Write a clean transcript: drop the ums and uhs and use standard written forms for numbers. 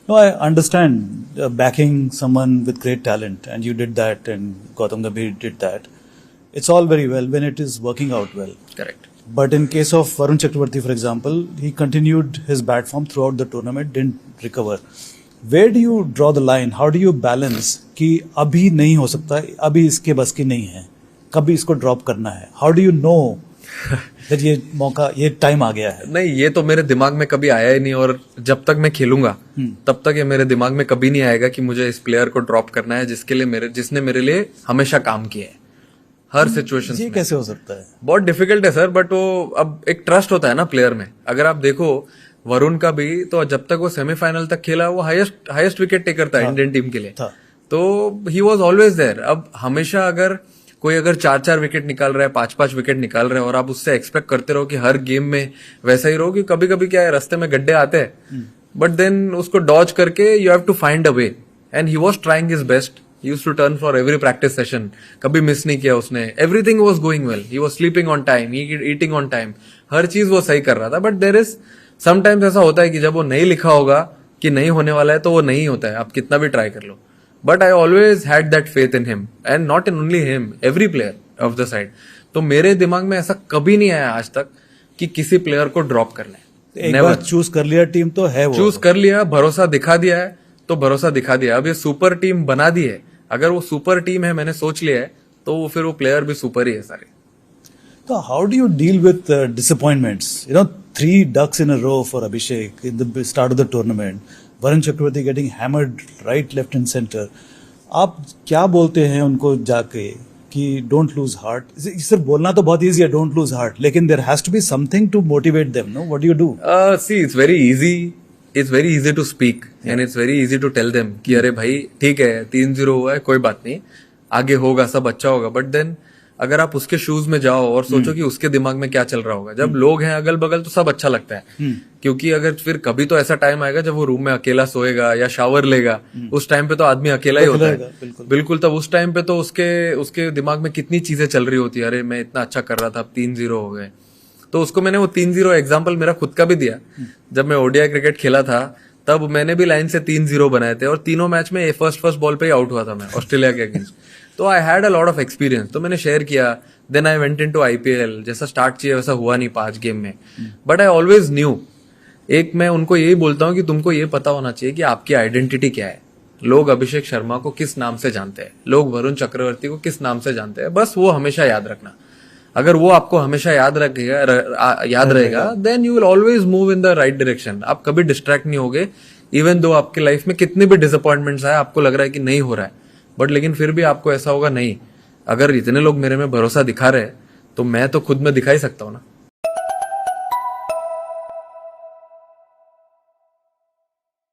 No, I understand backing someone with great talent, and you did that, and Gautam Gambhir did that. It's all very well when it is working out well. Correct. But in case of Varun Chakravarti, for example, he continued his bad form throughout the tournament, didn't recover. Where do you draw the line? How do you balance कि अभी नहीं हो सकता, अभी इसके बस की नहीं है, कभी इसको ड्रॉप करना है? How do you know that ये मौका, ये टाइम आ गया है? नहीं, ये तो मेरे दिमाग में कभी आया ही नहीं, और जब तक मैं खेलूंगा तब तक ये मेरे दिमाग में कभी नहीं आएगा कि मुझे इस प्लेयर को ड्रॉप करना है जिसने मेरे लिए हमेशा काम किया है हर सिचुएशन में। ये कैसे हो सकता है? बहुत डिफिकल्ट है सर, बट वो अब एक ट्रस्ट होता है ना प्लेयर में। अगर आप देखो वरुण का भी, तो जब तक वो सेमीफाइनल तक खेला वो हाईएस्ट विकेट टेकर था इंडियन टीम के लिए, तो ही वॉज ऑलवेज देयर। अब हमेशा अगर कोई 4-4 विकेट निकाल रहा है, 5-5 विकेट निकाल रहे हैं, और आप उससे एक्सपेक्ट करते रहो कि हर गेम में वैसा ही रहो, कि कभी कभी क्या है, रास्ते में गड्ढे आते हैं, बट देन उसको डॉज करके you have to find a way, and he was trying his best. He used to turn for every practice session. कभी मिस नहीं किया उसने. Everything was going well. He was sleeping on time, eating on time. हर चीज वो सही कर रहा था. But there is sometimes ऐसा होता है कि जब वो नहीं लिखा होगा कि नहीं होने वाला है, तो वो नहीं होता है, आप कितना भी ट्राई कर लो. But I always had that faith in him, and not in only him, every player of the side. तो मेरे दिमाग में ऐसा कभी नहीं आया आज तक कि किसी प्लेयर को ड्रॉप करना है. एक बार चूज कर लिया टीम तो है वो. चूज कर लिया, भरोसा दिखा दिया है, तो भरोसा दिखा दिया. अब ये सुपर टीम बना दी है. अगर वो सुपर टीम है, मैंने सोच लिया है, तो फिर वो प्लेयर भी सुपर ही है सारे. So how do you deal with disappointments? 3 ducks in a row for Abhishek in the start of the tournament. Varun Chakravarti getting hammered right, left and center. आप क्या बोलते हैं उनको जाके कि don't lose heart? सिर्फ बोलना तो बहुत easy है, don't lose heart. लेकिन there has to be something to motivate them, no? What do you do? See, it's very easy. It's very easy to speak, and it's very easy to tell them कि अरे भाई ठीक है, 3-0 हुआ है, कोई बात नहीं, आगे होगा, सब अच्छा होगा. बट देन अगर आप उसके शूज में जाओ और सोचो कि उसके दिमाग में क्या चल रहा होगा, जब लोग हैं अगल बगल तो सब अच्छा लगता है, क्योंकि अगर फिर कभी तो ऐसा टाइम आएगा जब वो रूम में अकेला सोएगा या शावर लेगा, उस टाइम पे तो आदमी अकेला ही होता है. बिल्कुल. तब उस टाइम पे तो उसके दिमाग में कितनी चीजें चल रही होती है. अरे मैं इतना अच्छा कर रहा था, अब 3-0 हो गए. तो उसको मैंने वो 3-0 एग्जाम्पल मेरा खुद का भी दिया. जब मैं ओडीआई क्रिकेट खेला था तब मैंने भी लाइन से 3-0 बनाए थे, और तीनों मैच में फर्स्ट बॉल पे ही आउट हुआ था मैं ऑस्ट्रेलिया के अगेंस्ट. तो I had a lot of experience, तो मैंने शेयर किया. Then I went into IPL. जैसा स्टार्ट किया वैसा हुआ नहीं 5 गेम में, बट आई ऑलवेज न्यू. एक मैं उनको यही बोलता हूँ कि तुमको ये पता होना चाहिए कि आपकी आइडेंटिटी क्या है. लोग अभिषेक शर्मा को किस नाम से जानते हैं, लोग वरुण चक्रवर्ती को किस नाम से जानते हैं, बस वो हमेशा याद रखना. अगर वो आपको हमेशा याद रहेगा, then you will always move in the right direction. आप कभी डिस्ट्रैक्ट नहीं होगे, इवन दो आपके लाइफ में कितने भी डिसअपॉइंटमेंट्स आए, आपको लग रहा है कि नहीं हो रहा है, बट लेकिन फिर भी आपको ऐसा होगा, नहीं, अगर इतने लोग मेरे में भरोसा दिखा रहे हैं तो मैं तो खुद में दिखा ही सकता हूँ ना.